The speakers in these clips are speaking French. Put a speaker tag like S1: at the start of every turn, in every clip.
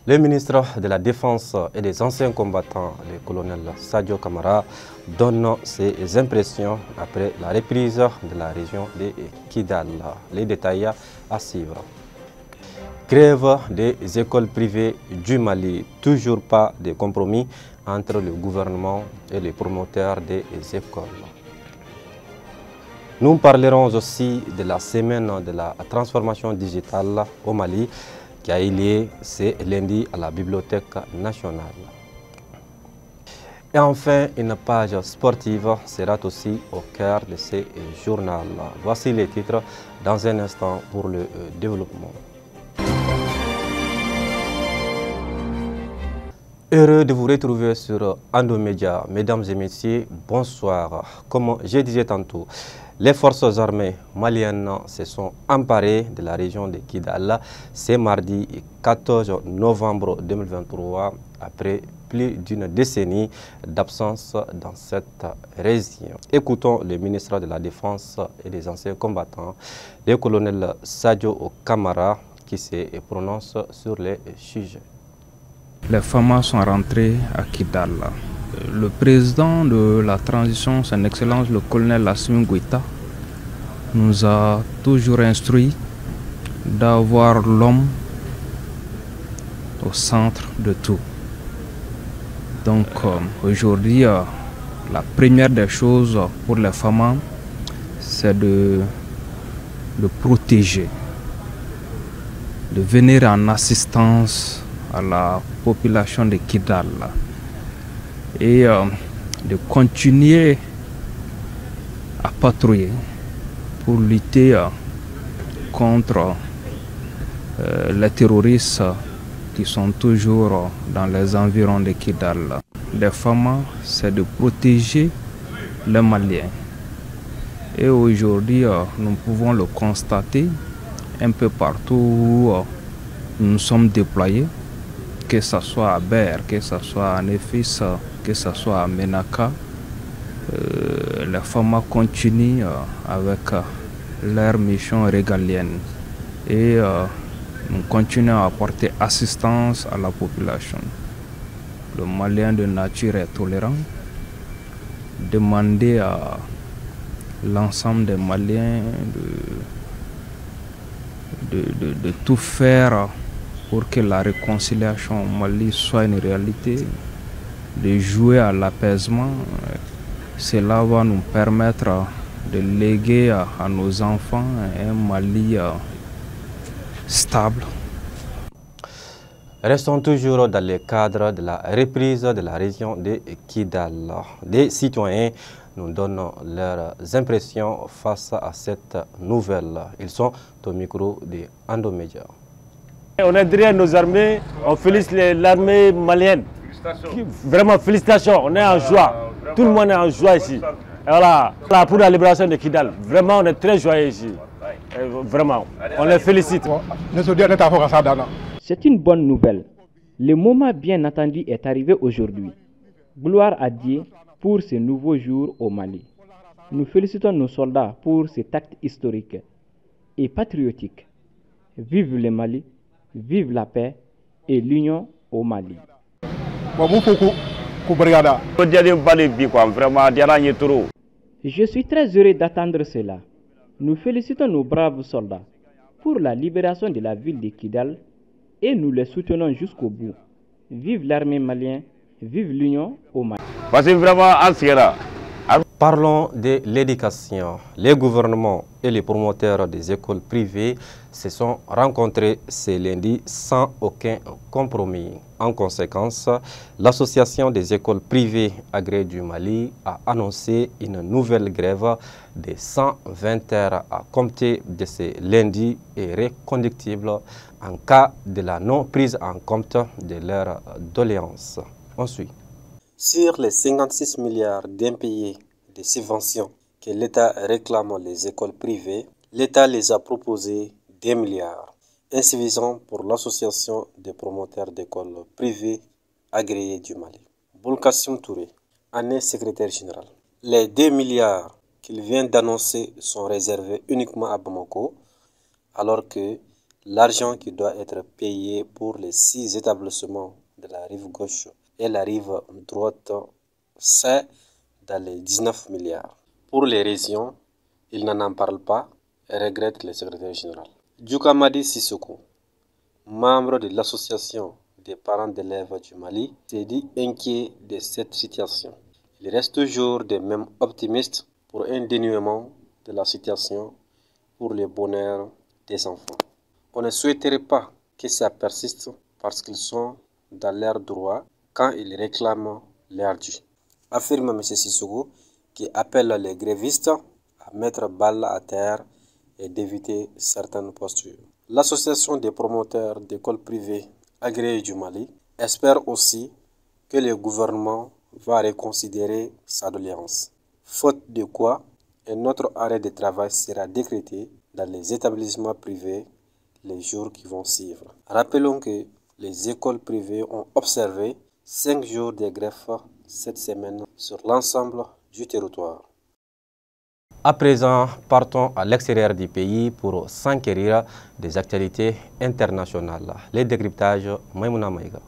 S1: Le ministre de la Défense et des anciens combattants, le colonel Sadio Kamara, donne ses impressions après la reprise de la région de Kidal. Les détails à suivre. Grève des écoles privées du Mali, toujours pas de compromis entre le gouvernement et les promoteurs des écoles. Nous parlerons aussi de la semaine de la transformation digitale au Mali qui a eu lieu ce lundi à la Bibliothèque nationale. Et enfin, une page sportive sera aussi au cœur de ce journal. Voici les titres dans un instant pour le développement. Heureux de vous retrouver sur Andomédia. Mesdames et messieurs, bonsoir. Comme je disais tantôt, les forces armées maliennes se sont emparées de la région de Kidal ce mardi 14 novembre 2023 après plus d'une décennie d'absence dans cette région. Écoutons le ministre de la Défense et des anciens combattants, le colonel Sadio Kamara, qui se prononce sur les sujets.
S2: Les FAMA sont rentrés à Kidal. Le président de la transition, son Excellence le colonel Assimi Goïta, nous a toujours instruit d'avoir l'homme au centre de tout. Donc aujourd'hui, la première des choses pour les FAMA, c'est de le protéger, de venir en assistance à la population de Kidal et de continuer à patrouiller pour lutter contre les terroristes qui sont toujours dans les environs de Kidal. Les FAMA, c'est de protéger les Maliens. Et aujourd'hui, nous pouvons le constater un peu partout où nous sommes déployés, que ce soit à Ber, que ce soit à Nefis, que ce soit à Menaka. Les FAMA continuent avec leur mission régalienne et nous continuons à apporter assistance à la population. Le Malien de nature est tolérant. Demander à l'ensemble des Maliens de tout faire pour que la réconciliation au Mali soit une réalité, de jouer à l'apaisement. Cela va nous permettre de léguer à nos enfants un Mali stable.
S1: Restons toujours dans le cadre de la reprise de la région de Kidal. Des citoyens nous donnent leurs impressions face à cette nouvelle. Ils sont au micro de Andomédia.
S3: On est derrière nos armées, on félicite l'armée malienne. Vraiment, félicitations, on est en joie. Tout le monde est en joie ici. Et voilà, pour la libération de Kidal. Vraiment, on est très joyeux ici. Et vraiment, on les félicite.
S4: C'est une bonne nouvelle. Le moment bien attendu est arrivé aujourd'hui. Gloire à Dieu pour ce nouveau jour au Mali. Nous félicitons nos soldats pour cet acte historique et patriotique. Vive le Mali! Vive la paix et l'union au Mali. Je suis très heureux d'attendre cela. Nous félicitons nos braves soldats pour la libération de la ville de Kidal et nous les soutenons jusqu'au bout. Vive l'armée malienne, vive l'union au Mali.
S1: Parlons de l'éducation. Les gouvernements et les promoteurs des écoles privées se sont rencontrés ce lundi sans aucun compromis. En conséquence, l'association des écoles privées agréées du Mali a annoncé une nouvelle grève de 120 heures à compter de ce lundi et reconductible en cas de la non prise en compte de leurs doléances. Ensuite, sur les 56 milliards d'impayés de subventions que l'État réclame les écoles privées, l'État les a proposé 2 milliards, insuffisant pour l'association des promoteurs d'écoles privées agréées du Mali. Boulkassim Touré en est secrétaire général. Les 2 milliards qu'il vient d'annoncer sont réservés uniquement à Bamako, alors que L'argent qui doit être payé pour les 6 établissements de la rive gauche et la rive droite, c'est dans les 19 milliards. Pour les régions, il n'en parle pas et regrette le secrétaire général. Djoukamadi Sissoko, membre de l'association des parents d'élèves du Mali, s'est dit inquiet de cette situation. Il reste toujours des mêmes optimistes pour un dénouement de la situation pour le bonheur des enfants. On ne souhaiterait pas que ça persiste parce qu'ils sont dans leur droit quand ils réclament leur dû. Affirme M. Sissoko, qui appelle les grévistes à mettre balle à terre et d'éviter certaines postures. L'association des promoteurs d'écoles privées agréées du Mali espère aussi que le gouvernement va reconsidérer sa doléance. Faute de quoi, un autre arrêt de travail sera décrété dans les établissements privés les jours qui vont suivre. Rappelons que les écoles privées ont observé 5 jours de greffe cette semaine sur l'ensemble du territoire. À présent, partons à l'extérieur du pays pour s'enquérir des actualités internationales. Les décryptages, Maïmouna Maïga.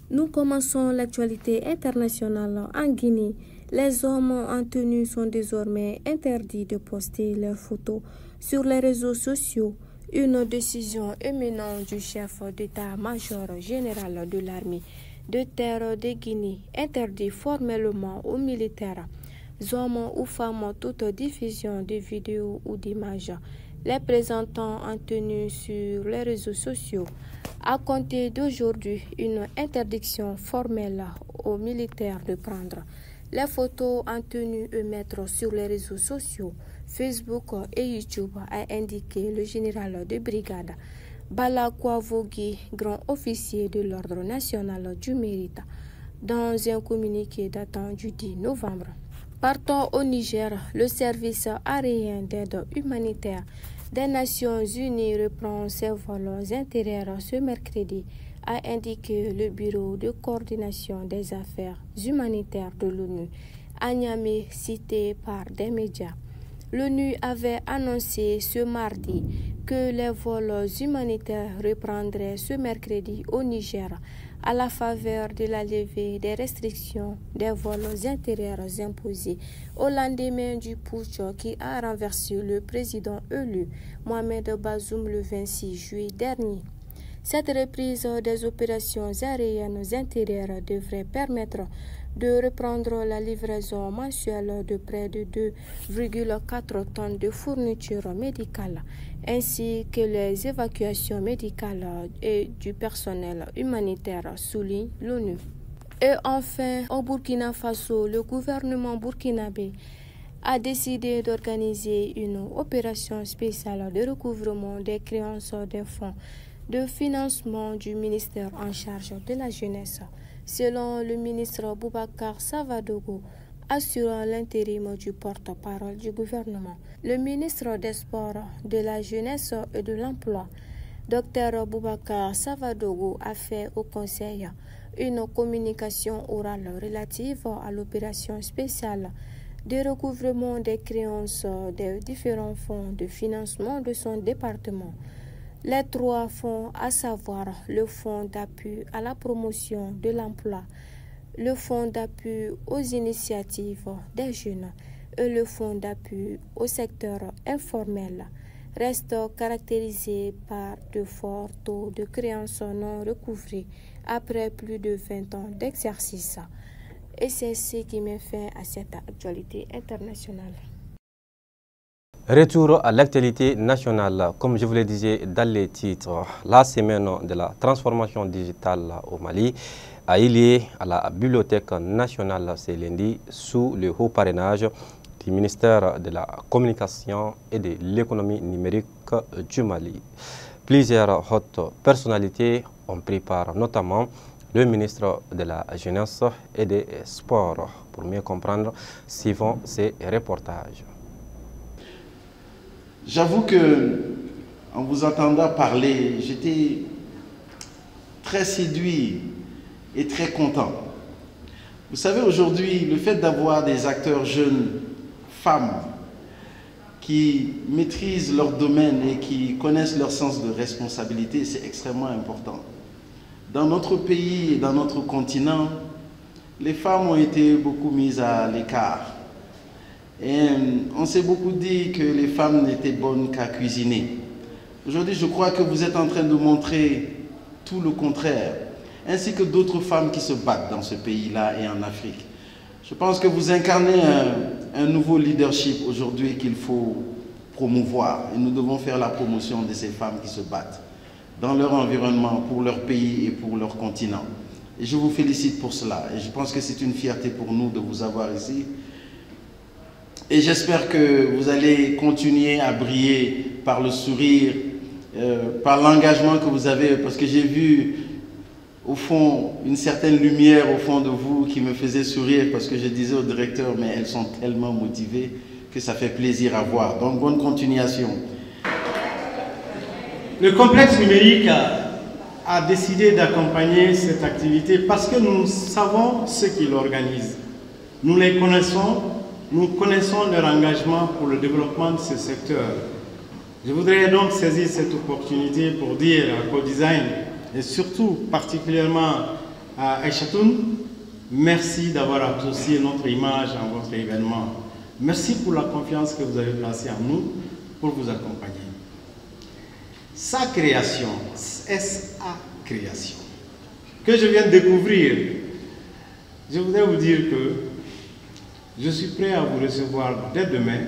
S5: Nous commençons l'actualité internationale en Guinée. Les hommes en tenue sont désormais interdits de poster leurs photos sur les réseaux sociaux. Une décision émanant du chef d'état-major général de l'armée de terre de Guinée interdit formellement aux militaires, hommes ou femmes, toute diffusion de vidéos ou d'images les présentant en tenue sur les réseaux sociaux. À compter d'aujourd'hui, une interdiction formelle aux militaires de prendre les photos en tenue et mettre sur les réseaux sociaux, Facebook et YouTube, a indiqué le général de brigade Bala Kwavogi, grand officier de l'Ordre national du mérite, dans un communiqué datant du 10 novembre. Partons au Niger, le service aérien d'aide humanitaire des Nations Unies reprend ses vols intérieurs ce mercredi, a indiqué le Bureau de coordination des affaires humanitaires de l'ONU, à Niamey, cité par des médias. L'ONU avait annoncé ce mardi que les vols humanitaires reprendraient ce mercredi au Niger à la faveur de la levée des restrictions des vols intérieurs imposés au lendemain du putsch qui a renversé le président élu Mohamed Bazoum le 26 juillet dernier. Cette reprise des opérations aériennes intérieures devrait permettre de reprendre la livraison mensuelle de près de 2,4 tonnes de fournitures médicales, ainsi que les évacuations médicales et du personnel humanitaire, souligne l'ONU. Et enfin, au Burkina Faso, le gouvernement burkinabé a décidé d'organiser une opération spéciale de recouvrement des créances des fonds de financement du ministère en charge de la jeunesse. Selon le ministre Boubacar Savadogo, assurant l'intérim du porte-parole du gouvernement, le ministre des Sports, de la Jeunesse et de l'Emploi, Dr Boubacar Savadogo, a fait au Conseil une communication orale relative à l'opération spéciale de recouvrement des créances des différents fonds de financement de son département. Les 3 fonds, à savoir le fonds d'appui à la promotion de l'emploi, le fonds d'appui aux initiatives des jeunes et le fonds d'appui au secteur informel, restent caractérisés par de forts taux de créances non recouvrées après plus de 20 ans d'exercice. Et c'est ce qui met fin à cette actualité internationale.
S1: Retour à l'actualité nationale. Comme je vous le disais dans les titres, la semaine de la transformation digitale au Mali a eu lieu à la Bibliothèque nationale ce lundi sous le haut parrainage du ministère de la Communication et de l'économie numérique du Mali. Plusieurs hautes personnalités ont pris part, notamment le ministre de la Jeunesse et des Sports. Pour mieux comprendre, suivons ces reportages.
S6: J'avoue que, en vous entendant parler, j'étais très séduit et très content. Vous savez, aujourd'hui, le fait d'avoir des acteurs jeunes, femmes, qui maîtrisent leur domaine et qui connaissent leur sens de responsabilité, c'est extrêmement important. Dans notre pays et dans notre continent, les femmes ont été beaucoup mises à l'écart. Et on s'est beaucoup dit que les femmes n'étaient bonnes qu'à cuisiner. Aujourd'hui, je crois que vous êtes en train de montrer tout le contraire, ainsi que d'autres femmes qui se battent dans ce pays-là et en Afrique. Je pense que vous incarnez un nouveau leadership aujourd'hui qu'il faut promouvoir. Et nous devons faire la promotion de ces femmes qui se battent dans leur environnement, pour leur pays et pour leur continent. Et je vous félicite pour cela. Et je pense que c'est une fierté pour nous de vous avoir ici. Et j'espère que vous allez continuer à briller par le sourire, par l'engagement que vous avez, parce que j'ai vu au fond une certaine lumière au fond de vous qui me faisait sourire, parce que je disais au directeur, mais elles sont tellement motivées que ça fait plaisir à voir. Donc bonne continuation.
S7: Le complexe numérique a décidé d'accompagner cette activité parce que nous savons ce qui l'organise. Nous les connaissons, nous connaissons leur engagement pour le développement de ce secteur. Je voudrais donc saisir cette opportunité pour dire à Co-Design et surtout particulièrement à Aïchatoun, merci d'avoir associé notre image à votre événement. Merci pour la confiance que vous avez placée en nous pour vous accompagner. Sa création, SA création, que je viens de découvrir, je voudrais vous dire que je suis prêt à vous recevoir dès demain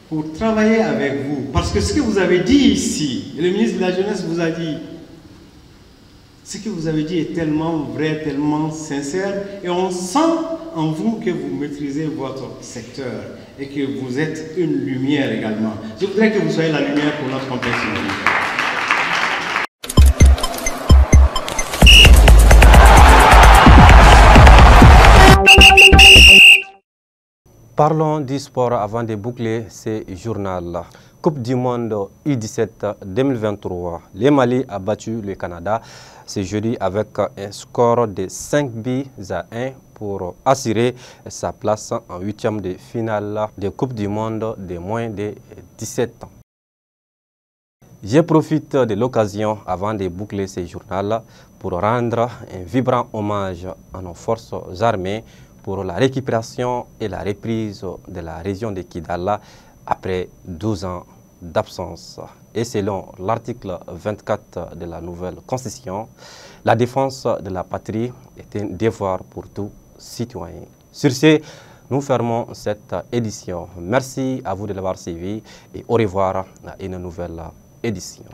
S7: pour travailler avec vous. Parce que ce que vous avez dit ici, le ministre de la Jeunesse vous a dit, ce que vous avez dit est tellement vrai, tellement sincère, et on sent en vous que vous maîtrisez votre secteur et que vous êtes une lumière également. Je voudrais que vous soyez la lumière pour notre complexe numérique.
S1: Parlons du sport avant de boucler ces journaux. Coupe du monde U17 2023. Le Mali a battu le Canada ce jeudi avec un score de 5-1 pour assurer sa place en 8e de finale de Coupe du monde de moins de 17 ans. Je profite de l'occasion avant de boucler ces journaux pour rendre un vibrant hommage à nos forces armées pour la récupération et la reprise de la région de Kidal après 12 ans d'absence. Et selon l'article 24 de la nouvelle Constitution, la défense de la patrie est un devoir pour tout citoyen. Sur ce, nous fermons cette édition. Merci à vous de l'avoir suivi et au revoir à une nouvelle édition.